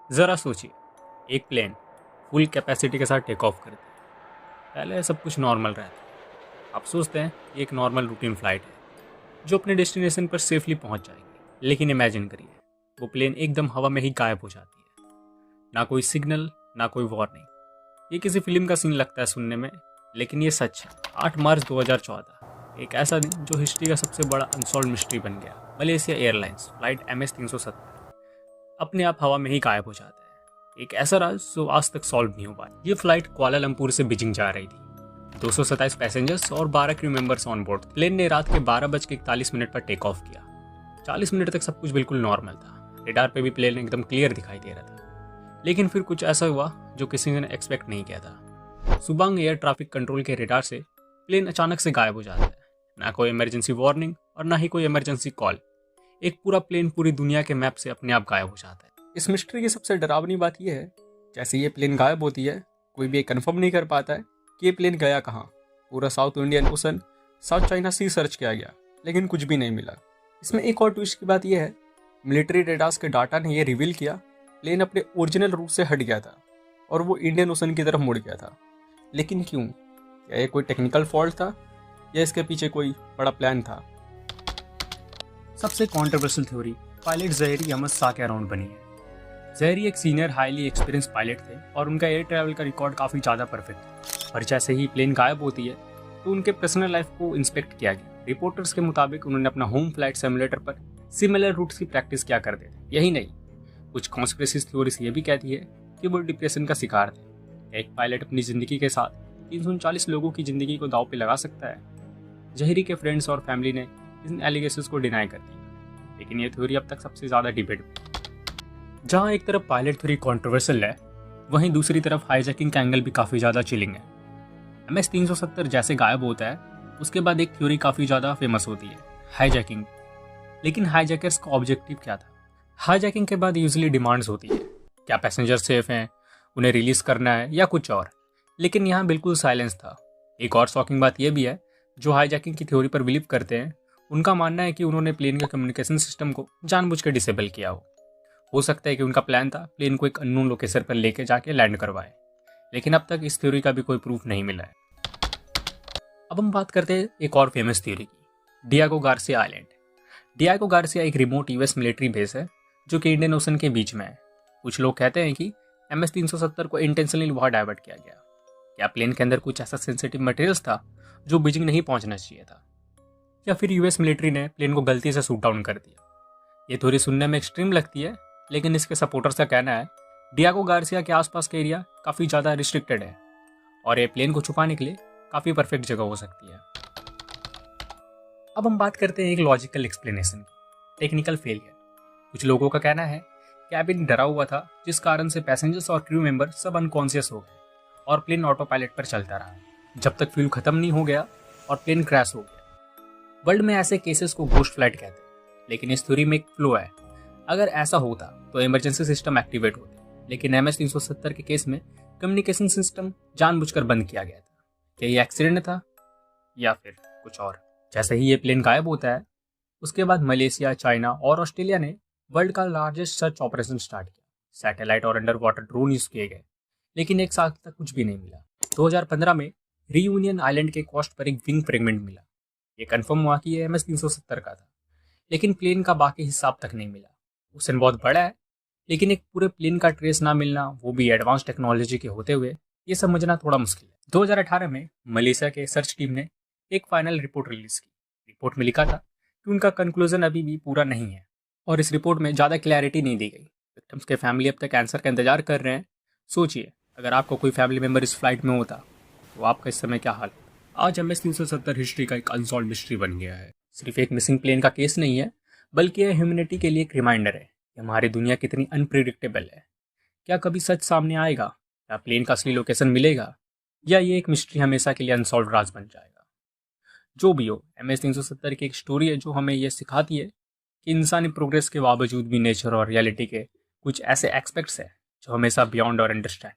ज़रा सोचिए, एक प्लेन फुल कैपेसिटी के साथ टेक ऑफ करती है। पहले सब कुछ नॉर्मल रहता है। आप सोचते हैं कि एक नॉर्मल रूटीन फ्लाइट है जो अपने डेस्टिनेशन पर सेफली पहुंच जाएगी। लेकिन इमेजिन करिए, वो प्लेन एकदम हवा में ही गायब हो जाती है। ना कोई सिग्नल, ना कोई वार्निंग। ये किसी फिल्म का सीन लगता है सुनने में, लेकिन ये सच है। 8 मार्च 2014, एक ऐसा दिन जो हिस्ट्री का सबसे बड़ा अनसॉल्व मिस्ट्री बन गया। मलेशिया एयरलाइंस फ्लाइट MS-370 अपने आप हवा में ही गायब हो जाता है। एक ऐसा राज जो आज तक सॉल्व नहीं हो पाया। ये फ्लाइट कुआलालंपुर से बीजिंग जा रही थी। 227 पैसेंजर्स और 12 crew members on board. Plane ने रात के 12:41 पर टेक ऑफ किया। 40 मिनट तक सब कुछ बिल्कुल नॉर्मल था। रेडार पे भी प्लेन एकदम क्लियर दिखाई दे रहा था। लेकिन फिर कुछ ऐसा हुआ जो किसी ने एक्सपेक्ट नहीं किया था। सुबांग एयर ट्रैफिक कंट्रोल के रेडार से प्लेन अचानक से गायब हो जाता है। ना कोई इमरजेंसी वार्निंग और ना ही कोई इमरजेंसी कॉल। एक पूरा प्लेन पूरी दुनिया के मैप से अपने आप गायब हो जाता है। इस मिस्ट्री की सबसे डरावनी बात यह है, जैसे ये प्लेन गायब होती है, कोई भी कंफर्म नहीं कर पाता है कि ये प्लेन गया कहाँ। पूरा South Indian Ocean, South China Sea search किया गया, लेकिन कुछ भी नहीं मिला। इसमें एक और ट्विस्ट की बात यह है, मिलिट्री रेडार्स के डाटा ने यह रिवील किया प्लेन अपने ओरिजिनल रूट से हट गया था और वो इंडियन ओशन की तरफ मुड़ गया था। लेकिन क्यों? क्या ये कोई टेक्निकल फॉल्ट था या इसके पीछे कोई बड़ा प्लान था? सबसे कंट्रोवर्शियल थ्योरी पायलट जहरी अहमद शाह के अराउंड बनी है। जहरी एक सीनियर हाईली एक्सपीरियंस पायलट थे और उनका एयर ट्रैवल का रिकॉर्ड काफ़ी ज़्यादा परफेक्ट था। पर जैसे ही प्लेन गायब होती है तो उनके पर्सनल लाइफ को इंस्पेक्ट किया गया। रिपोर्टर्स के मुताबिक उन्होंने अपना होम फ्लाइट सिमुलेटर पर सिमिलर रूट्स की प्रैक्टिस किया करते थे। यही नहीं, कुछ कॉन्स्पिरेसी थ्योरीज ये भी कहती है कि वो डिप्रेशन का शिकार थे। एक पायलट अपनी ज़िंदगी के साथ 339 लोगों की ज़िंदगी को दाव पे लगा सकता है। जहरी के फ्रेंड्स और फैमिली ने इन एलिगेशंस को डिनाई कर दिया, लेकिन ये थ्योरी अब तक सबसे ज़्यादा डिबेट में। जहाँ एक तरफ पायलट थ्योरी कॉन्ट्रोवर्शियल है, वहीं दूसरी तरफ हाईजैकिंग का एंगल भी काफ़ी ज़्यादा चिलिंग है। MS-370 जैसे गायब होता है, उसके बाद एक थ्योरी काफ़ी ज़्यादा फेमस होती है, हाईजैकिंग। लेकिन हाईजैकर्स का ऑब्जेक्टिव क्या था? हाईजैकिंग के बाद यूजुअली डिमांड्स होती है, क्या पैसेंजर सेफ हैं, उन्हें रिलीज करना है या कुछ और। लेकिन यहाँ बिल्कुल साइलेंस था। एक और शॉकिंग बात यह भी है, जो हाईजैकिंग की थ्योरी पर बिलीव करते हैं, उनका मानना है कि उन्होंने प्लेन के कम्युनिकेशन सिस्टम को जानबूझकर डिसेबल किया हो सकता है कि उनका प्लान था प्लेन को एक अननोन लोकेशन पर लेके जाके लैंड करवाए। लेकिन अब तक इस थ्योरी का भी कोई प्रूफ नहीं मिला है। अब हम बात करते हैं एक और फेमस थ्योरी की, Diego Garcia island. Diego Garcia एक रिमोट US मिलिट्री बेस है जो कि इंडियन ओशन के बीच में है। कुछ लोग कहते हैं कि MS-370 को इंटेंशनली वहां डाइवर्ट किया गया। क्या प्लेन के अंदर कुछ ऐसा सेंसिटिव मटेरियल्स था जो बीजिंग नहीं पहुंचना चाहिए था, या फिर US मिलिट्री ने प्लेन को गलती से शूट डाउन कर दिया? ये थ्योरी सुनने में एक्सट्रीम लगती है, लेकिन इसके सपोर्टर्स का कहना है डियागो गार्सिया के आसपास का एरिया काफ़ी ज़्यादा रिस्ट्रिक्टेड है और ये प्लेन को छुपाने के लिए काफ़ी परफेक्ट जगह हो सकती है। अब हम बात करते हैं एक लॉजिकल एक्सप्लेनेशन की, टेक्निकल फेलियर। कुछ लोगों का कहना है कैबिन डरा हुआ था, जिस कारण से पैसेंजर्स और क्रू मेंबर सब अनकॉन्शियस हो गए और प्लेन ऑटो पायलट पर चलता रहा जब तक फ्यूल खत्म नहीं हो गया और प्लेन क्रैश हो गया। वर्ल्ड में ऐसे केसेस को घोस्ट फ्लाइट कहते हैं, लेकिन इस थ्योरी में एक फ्लो है। अगर ऐसा होता तो इमरजेंसी सिस्टम एक्टिवेट होते, लेकिन MS-370 के केस में कम्युनिकेशन सिस्टम जानबूझकर बंद किया गया था। क्या ये एक्सीडेंट था या फिर कुछ और? जैसे ही ये प्लेन गायब होता है, उसके बाद मलेशिया, चाइना और ऑस्ट्रेलिया ने वर्ल्ड का लार्जेस्ट सर्च ऑपरेशन स्टार्ट किया। सैटेलाइट और अंडर वाटर ड्रोन यूज किए गए, लेकिन एक साल तक कुछ भी नहीं मिला। 2015 में रीयूनियन आइलैंड के कोस्ट पर एक विंग फ्रेगमेंट मिला। ये कंफर्म हुआ कि ये MS-370 का था, लेकिन प्लेन का बाकी हिस्सा अब तक नहीं मिला। ओशन बहुत बड़ा है, लेकिन एक पूरे प्लेन का ट्रेस ना मिलना, वो भी एडवांस टेक्नोलॉजी के होते हुए, ये समझना थोड़ा मुश्किल है। 2018 में मलेशिया के सर्च टीम ने एक फाइनल रिपोर्ट रिलीज की। रिपोर्ट में लिखा था कि उनका कंक्लूजन अभी भी पूरा नहीं है और इस रिपोर्ट में ज़्यादा क्लैरिटी नहीं दी गई। विक्टिम्स के फैमिली अब तक आंसर का इंतजार कर रहे हैं। सोचिए, अगर आपको कोई फैमिली मेम्बर इस फ्लाइट में होता तो आपका इस समय क्या हाल होता? आज MS-370 हिस्ट्री का एक अनसॉल्व मिस्ट्री बन गया है। सिर्फ एक मिसिंग प्लेन का केस नहीं है, बल्कि यह ह्यूमैनिटी के लिए एक रिमाइंडर है कि हमारी दुनिया कितनी अनप्रिडिक्टेबल है। क्या कभी सच सामने आएगा? क्या प्लेन का असली लोकेशन मिलेगा, या ये एक मिस्ट्री हमेशा के लिए अनसॉल्व राज बन जाएगा? जो भी हो, MS-370 की एक स्टोरी है जो हमें यह सिखाती है कि इंसानी प्रोग्रेस के बावजूद भी नेचर और रियलिटी के कुछ ऐसे एस्पेक्ट्स हैं जो हमेशा बियॉन्ड और अंडरस्टैंड